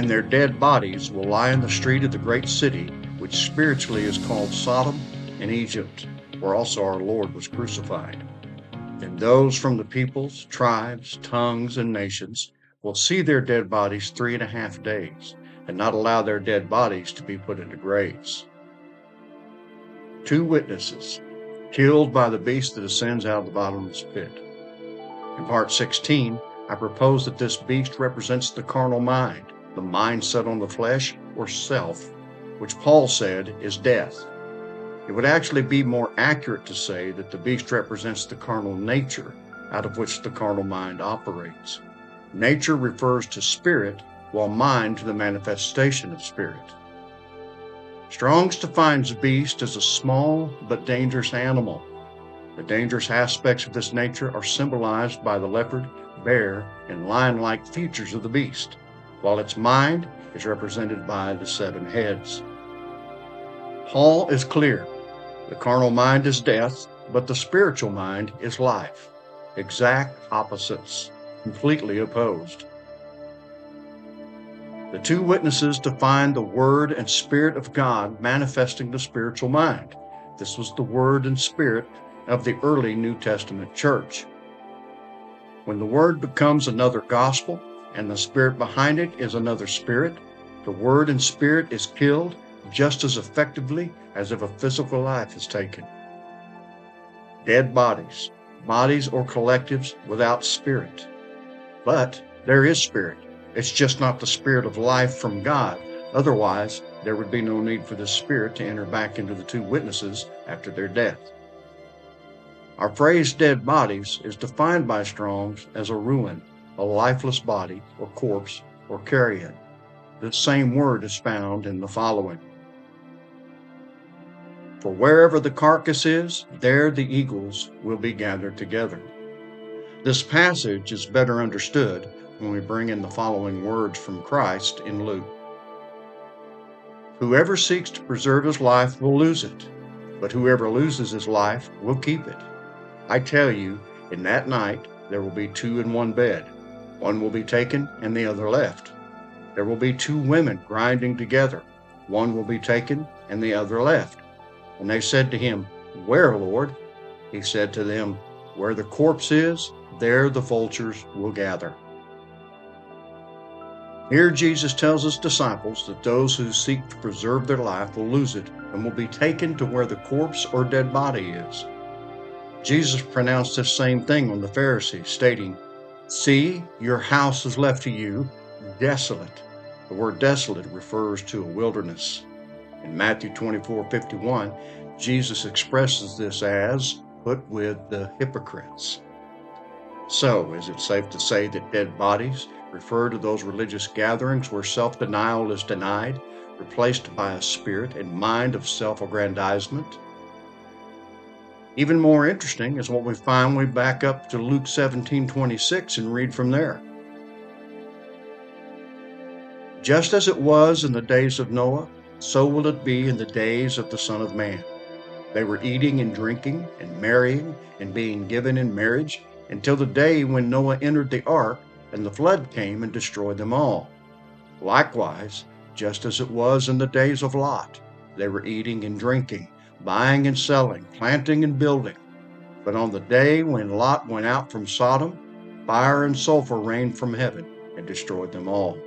and their dead bodies will lie in the street of the great city, which spiritually is called Sodom and Egypt, where also our Lord was crucified. And those from the peoples, tribes, tongues, and nations will see their dead bodies 3.5 days, and not allow their dead bodies to be put into graves. 2 witnesses, killed by the beast that ascends out of the bottomless pit. In part 16, I propose that this beast represents the carnal mind, the mind set on the flesh, or self, which Paul said is death. It would actually be more accurate to say that the beast represents the carnal nature out of which the carnal mind operates. Nature refers to spirit, while mind to the manifestation of spirit. Strong's defines beast as a small but dangerous animal. The dangerous aspects of this nature are symbolized by the leopard, bear, and lion-like features of the beast, while its mind is represented by the 7 heads. Paul is clear. The carnal mind is death, but the spiritual mind is life. Exact opposites, completely opposed. The 2 witnesses define the Word and Spirit of God manifesting the spiritual mind. This was the Word and Spirit of the early New Testament church. When the Word becomes another gospel and the Spirit behind it is another spirit, the Word and Spirit is killed just as effectively as if a physical life is taken. Dead bodies, bodies or collectives without spirit. But there is spirit. It's just not the spirit of life from God. Otherwise, there would be no need for the spirit to enter back into the 2 witnesses after their death. Our phrase dead bodies is defined by Strong's as a ruin, a lifeless body or corpse or carrion. The same word is found in the following. For wherever the carcass is, there the eagles will be gathered together. This passage is better understood when we bring in the following words from Christ in Luke. Whoever seeks to preserve his life will lose it, but whoever loses his life will keep it. I tell you, in that night there will be 2 in one bed. One will be taken and the other left. There will be 2 women grinding together. One will be taken and the other left. And they said to him, Where, Lord? He said to them, Where the corpse is, there the vultures will gather. Here Jesus tells his disciples that those who seek to preserve their life will lose it and will be taken to where the corpse or dead body is. Jesus pronounced this same thing on the Pharisees, stating, See, your house is left to you desolate. The word desolate refers to a wilderness. In Matthew 24:51, Jesus expresses this as, put with the hypocrites. So, is it safe to say that dead bodies refer to those religious gatherings where self-denial is denied, replaced by a spirit and mind of self-aggrandizement? Even more interesting is what we find when we back up to Luke 17:26 and read from there. Just as it was in the days of Noah, so will it be in the days of the Son of Man. They were eating and drinking and marrying and being given in marriage until the day when Noah entered the ark and the flood came and destroyed them all. Likewise, just as it was in the days of Lot, they were eating and drinking, buying and selling, planting and building. But on the day when Lot went out from Sodom, fire and sulfur rained from heaven and destroyed them all.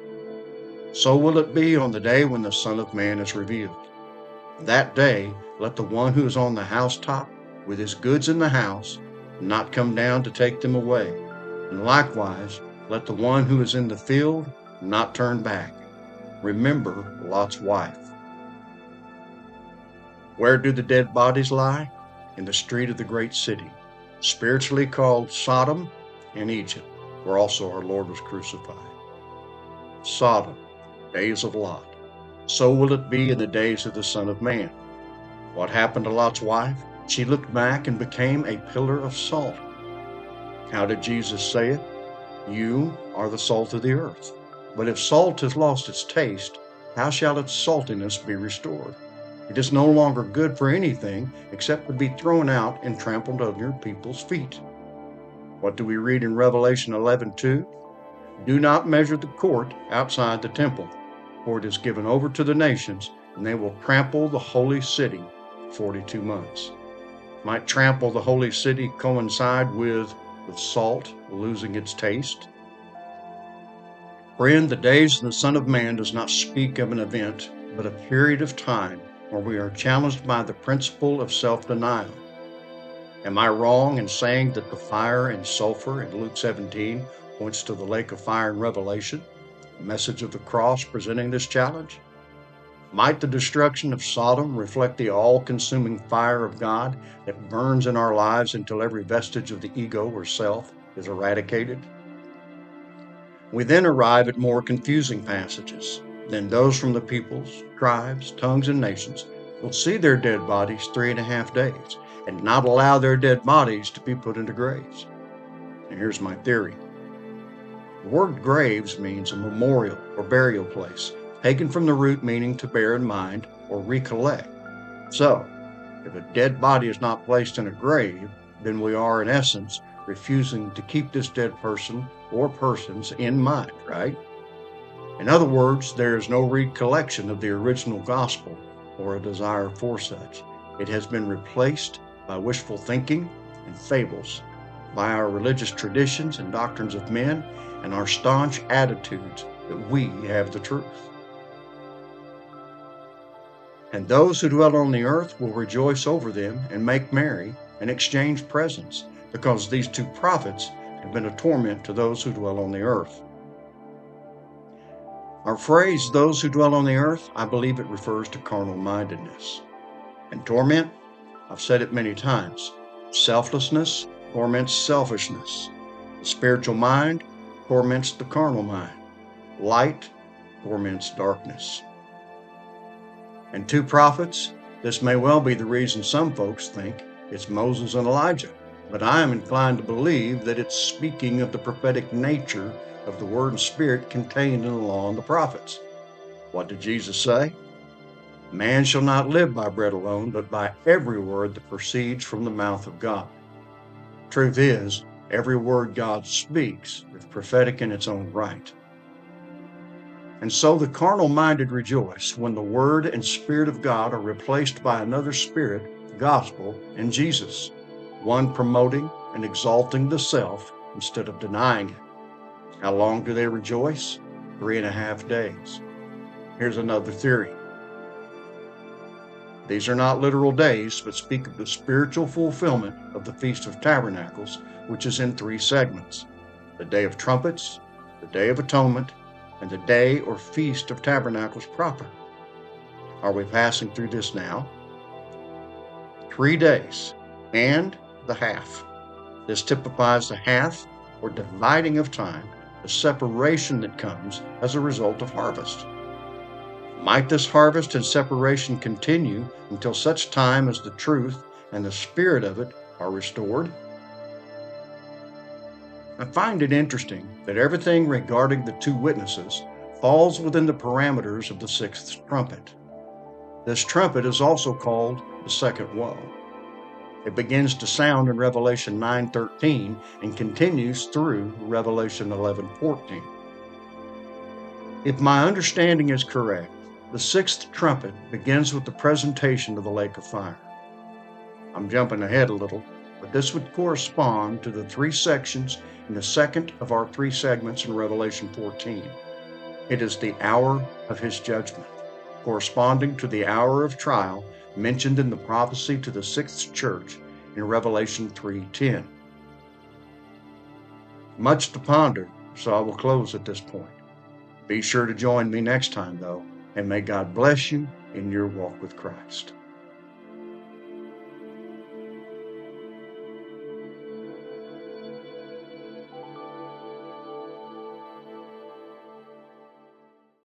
So will it be on the day when the Son of Man is revealed. That day, let the one who is on the housetop with his goods in the house not come down to take them away. And likewise, let the one who is in the field not turn back. Remember Lot's wife. Where do the dead bodies lie? In the street of the great city, spiritually called Sodom and Egypt, where also our Lord was crucified. Sodom, days of Lot. So will it be in the days of the Son of Man. What happened to Lot's wife? She looked back and became a pillar of salt. How did Jesus say it? You are the salt of the earth. But if salt has lost its taste, how shall its saltiness be restored? It is no longer good for anything except to be thrown out and trampled under people's feet. What do we read in Revelation 11:2? Do not measure the court outside the temple, for it is given over to the nations, and they will trample the holy city 42 months. Might trample the holy city coincide with salt losing its taste? Friend, the days of the Son of Man does not speak of an event, but a period of time where we are challenged by the principle of self-denial. Am I wrong in saying that the fire and sulfur in Luke 17 points to the lake of fire in Revelation, the message of the cross presenting this challenge? Might the destruction of Sodom reflect the all-consuming fire of God that burns in our lives until every vestige of the ego or self is eradicated? We then arrive at more confusing passages. Then those from the peoples, tribes, tongues, and nations will see their dead bodies 3.5 days, and not allow their dead bodies to be put into graves. And here's my theory. The word graves means a memorial or burial place, taken from the root meaning to bear in mind or recollect. So, if a dead body is not placed in a grave, then we are, in essence, refusing to keep this dead person or persons in mind, right? In other words, there is no recollection of the original gospel or a desire for such. It has been replaced by wishful thinking and fables, by our religious traditions and doctrines of men, and our staunch attitudes that we have the truth. And those who dwell on the earth will rejoice over them and make merry and exchange presents, because these two prophets have been a torment to those who dwell on the earth. Our phrase, those who dwell on the earth, I believe it refers to carnal-mindedness. And torment, I've said it many times, selflessness torments selfishness. The spiritual mind torments the carnal mind. Light torments darkness. And two prophets, this may well be the reason some folks think it's Moses and Elijah, but I am inclined to believe that it's speaking of the prophetic nature of the Word and Spirit contained in the law and the prophets. What did Jesus say? Man shall not live by bread alone, but by every word that proceeds from the mouth of God. Truth is, every word God speaks is prophetic in its own right. And so the carnal-minded rejoice when the Word and Spirit of God are replaced by another Spirit, the gospel, and Jesus, one promoting and exalting the self instead of denying it. How long do they rejoice? 3.5 days. Here's another theory. These are not literal days, but speak of the spiritual fulfillment of the Feast of Tabernacles, which is in 3 segments: the Day of Trumpets, the Day of Atonement, and the Day or Feast of Tabernacles proper. Are we passing through this now? 3 days, and the half. This typifies the half, or dividing of time, the separation that comes as a result of harvest. Might this harvest and separation continue until such time as the truth and the spirit of it are restored? I find it interesting that everything regarding the 2 witnesses falls within the parameters of the 6th trumpet. This trumpet is also called the second woe. It begins to sound in Revelation 9:13 and continues through Revelation 11:14. If my understanding is correct, the 6th trumpet begins with the presentation of the lake of fire. I'm jumping ahead a little, but this would correspond to the 3 sections in the second of our 3 segments in Revelation 14. It is the hour of his judgment, corresponding to the hour of trial mentioned in the prophecy to the 6th church in Revelation 3:10. Much to ponder, so I will close at this point. Be sure to join me next time, though, and may God bless you in your walk with Christ.